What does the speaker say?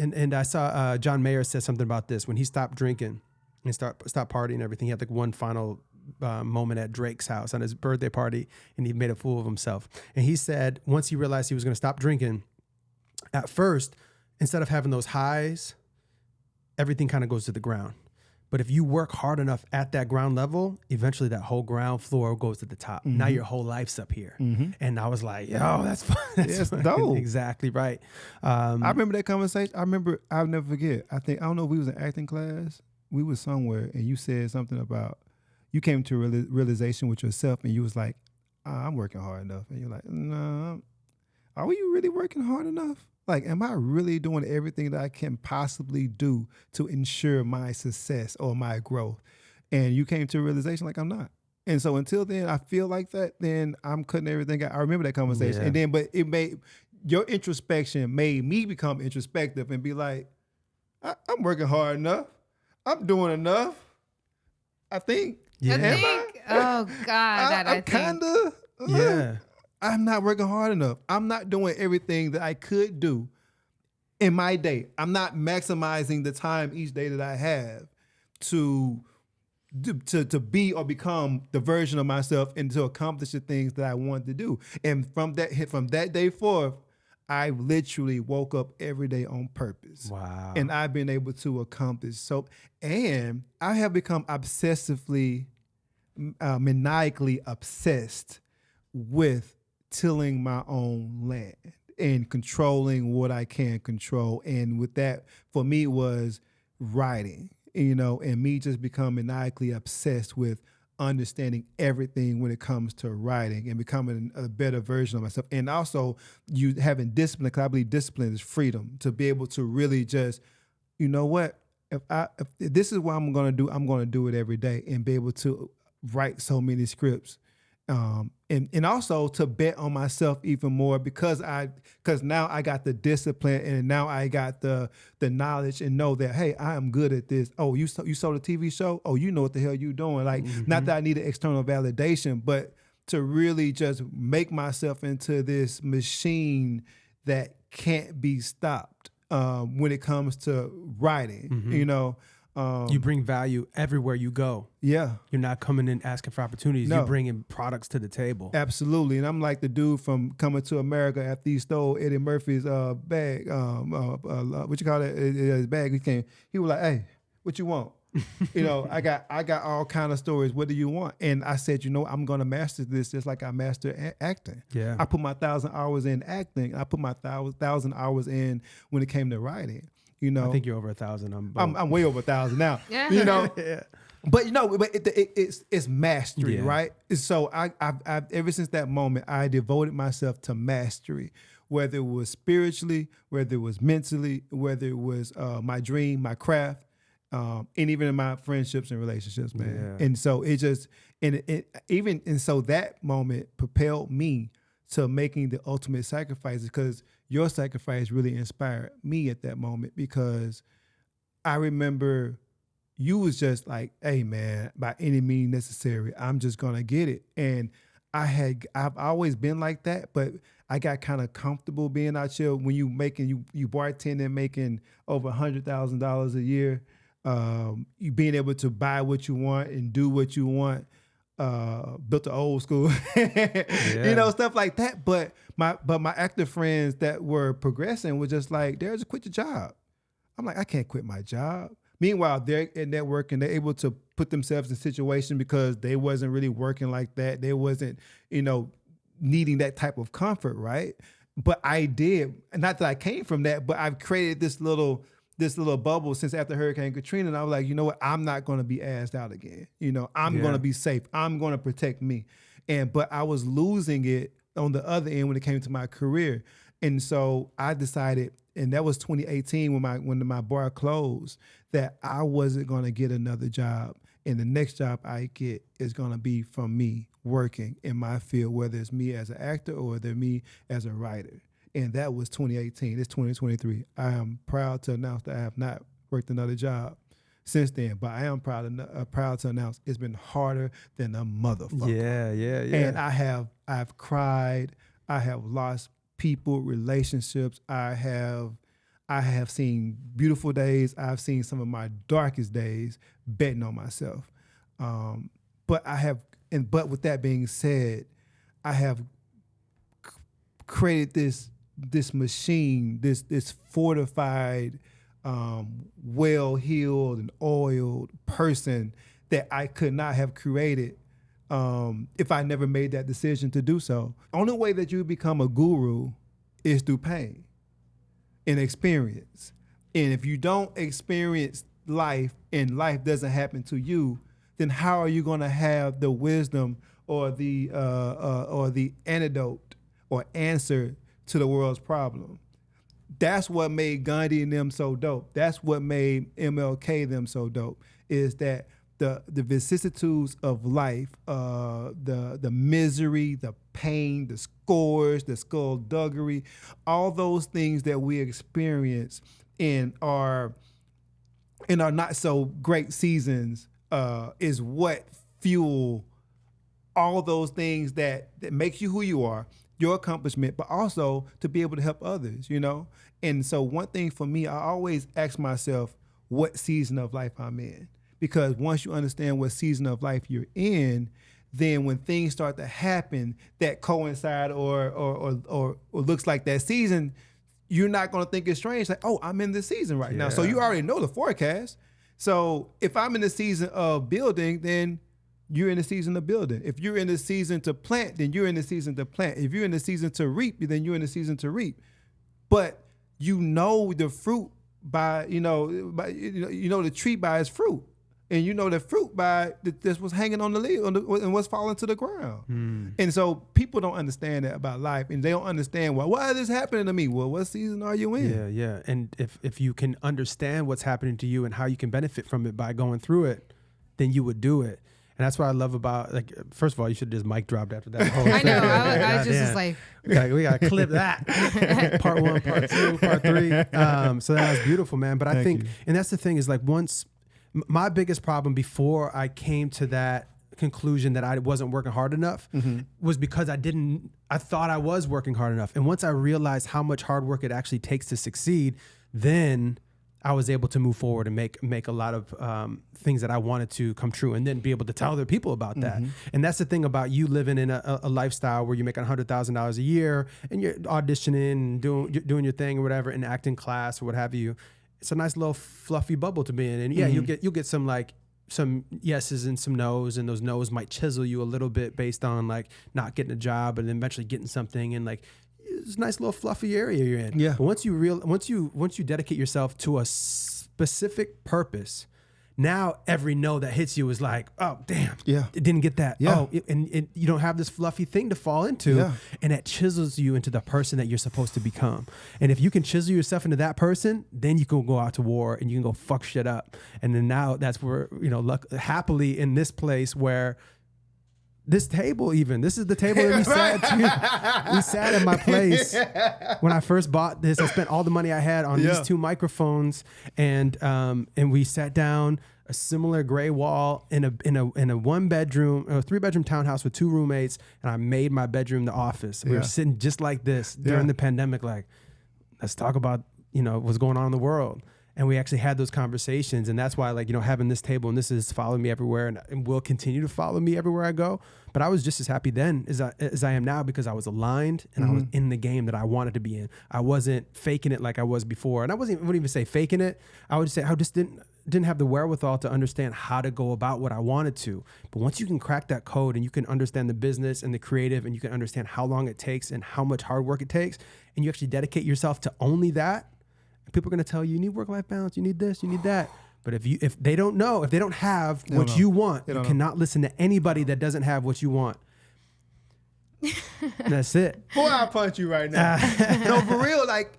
And I saw John Mayer said something about this when he stopped drinking and stopped partying and everything. He had like one final moment at Drake's house on his birthday party, and he made a fool of himself. And he said once he realized he was going to stop drinking, at first, instead of having those highs, everything kind of goes to the ground. But if you work hard enough at that ground level, eventually that whole ground floor goes to the top. Now your whole life's up here. And I was like, yo, that's fun. That's dope. Exactly right. I remember that conversation. I'll never forget. I don't know if we was in acting class. We was somewhere and you said something about, you came to a realization with yourself and you was like, I'm working hard enough. And you're like, no, are you really working hard enough? Like, am I really doing everything that I can possibly do to ensure my success or my growth? And you came to a realization like, I'm not. And so until then, I feel like that, then I'm cutting everything out. I remember that conversation. And then, but it made, your introspection made me become introspective and be like, I'm working hard enough. I'm doing enough. I think. Yeah. Oh God, I'm kind of. Yeah. I'm not working hard enough. I'm not doing everything that I could do in my day. I'm not maximizing the time each day that I have to be or become the version of myself and to accomplish the things that I want to do. And from that day forth, I literally woke up every day on purpose. Wow. And I've been able to accomplish so. And I have become obsessively, maniacally obsessed with tilling my own land and controlling what I can control. And with that, for me, was writing, and me just becoming maniacally obsessed with understanding everything when it comes to writing and becoming a better version of myself. And also you having discipline, because I believe discipline is freedom, to be able to really just, you know what, if this is what I'm going to do it every day and be able to write so many scripts. And also to bet on myself even more because now I got the discipline and now I got the knowledge and know that, hey, I am good at this. Oh, you saw the TV show? Oh, you know what the hell you doing. Like, not that I need an external validation, but to really just make myself into this machine that can't be stopped when it comes to writing, you bring value everywhere you go. Yeah. You're not coming in asking for opportunities. No. You're bringing products to the table. Absolutely. And I'm like the dude from Coming to America after he stole Eddie Murphy's bag. What you call it? His bag. He was like, hey, what you want? I got all kind of stories. What do you want? And I said, I'm going to master this just like I master acting. Yeah. I put my 1,000 hours in acting. I put my 1,000 hours in when it came to writing. I think you're over 1,000. I'm way over 1,000 now. Yeah. Yeah. But it's mastery, Yeah. right? So I've ever since that moment, I devoted myself to mastery, whether it was spiritually, whether it was mentally, whether it was my dream, my craft, and even in my friendships and relationships, man. Yeah. And so it just so that moment propelled me to making the ultimate sacrifices, because your sacrifice really inspired me at that moment, because I remember you was just like, hey man, by any means necessary, I'm just gonna get it. And I've always been like that, but I got kind of comfortable being out here when you bartending, making over $100,000 a year, you being able to buy what you want and do what you want. Built the old school, stuff like that. But my active friends that were progressing were just like, Darryl, just quit your job. I'm like, I can't quit my job. Meanwhile, they're in networking, they're able to put themselves in situations because they wasn't really working like that. They wasn't, needing that type of comfort, right? But I did. Not that I came from that, but I've created this little bubble since after Hurricane Katrina. And I was like, you know what? I'm not going to be asked out again. I'm going to be safe. I'm going to protect me. But I was losing it on the other end when it came to my career. And so I decided, and that was 2018 when my bar closed, that I wasn't going to get another job. And the next job I get is going to be from me working in my field, whether it's me as an actor or whether me as a writer. And that was 2018. It's 2023. I am proud to announce that I have not worked another job since then, but I am proud to announce it's been harder than a motherfucker. Yeah. And I've cried. I have lost people, relationships. I I have seen beautiful days. I've seen some of my darkest days betting on myself. But with that being said, I have created this machine, this fortified, well-heeled and oiled person that I could not have created if I never made that decision to do so. Only way that you become a guru is through pain and experience. And if you don't experience life and life doesn't happen to you, then how are you going to have the wisdom or the antidote or answer to the world's problem? That's what made Gandhi and them so dope. That's what made MLK them so dope, is that the vicissitudes of life, the misery, the pain, the scores, the skullduggery, all those things that we experience in our not so great seasons is what fuel all those things that makes you who you are, your accomplishment, but also to be able to help others, you know? And so one thing for me, I always ask myself what season of life I'm in. Because once you understand what season of life you're in, then when things start to happen that coincide or looks like that season, you're not going to think it's strange. Like, oh, I'm in this season right now. So you already know the forecast. So if I'm in the season of building, then you're in the season of building. If you're in the season to plant, then you're in the season to plant. If you're in the season to reap, then you're in the season to reap. But you know the fruit by the tree by its fruit. And you know the fruit by this was hanging on the leaf and what's falling to the ground. And so people don't understand that about life, and they don't understand why is this happening to me? Well, what season are you in? Yeah. And if you can understand what's happening to you and how you can benefit from it by going through it, then you would do it. And that's what I love about, like, first of all, you should have just mic dropped after that whole thing. I know. I just was like, we got to clip that. Part 1, part 2, part 3. So that was beautiful, man. But I think, and that's the thing is, like, once my biggest problem before I came to that conclusion that I wasn't working hard enough was because I thought I was working hard enough. And once I realized how much hard work it actually takes to succeed, then I was able to move forward and make a lot of things that I wanted to come true, and then be able to tell other people about that. And that's the thing about you living in a lifestyle where you're making $100,000 a year and you're auditioning and doing your thing or whatever, and acting class or what have you. It's a nice little fluffy bubble to be in. And yeah, you'll get some yeses and some nos, and those nos might chisel you a little bit based on like not getting a job and then eventually getting something, and like it's a nice little fluffy area you're in. Yeah. But once you dedicate yourself to a specific purpose, now every no that hits you is like, oh damn, it didn't get that. Yeah. And you don't have this fluffy thing to fall into, and it chisels you into the person that you're supposed to become. And if you can chisel yourself into that person, then you can go out to war and you can go fuck shit up. And then now that's where, happily in this place where this table, this is the table that we sat to. We sat at my place when I first bought this. I spent all the money I had on these 2 microphones, and we sat down, a similar gray wall in a 1-bedroom, 3-bedroom townhouse with 2 roommates, and I made my bedroom the office. We were sitting just like this during the pandemic, like, let's talk about what's going on in the world. And we actually had those conversations, and that's why, like, having this table, and this is following me everywhere, and will continue to follow me everywhere I go. But I was just as happy then as I am now, because I was aligned and I was in the game that I wanted to be in. I wasn't faking it like I was before, and I wouldn't even say faking it. I would say I just didn't have the wherewithal to understand how to go about what I wanted to. But once you can crack that code and you can understand the business and the creative, and you can understand how long it takes and how much hard work it takes, and you actually dedicate yourself to only that. People are going to tell you need work-life balance, you need this, you need that. But if they don't know, if they don't have what you want, you cannot listen to anybody that doesn't have what you want. That's it. Boy, I'll punch you right now. No, for real, like,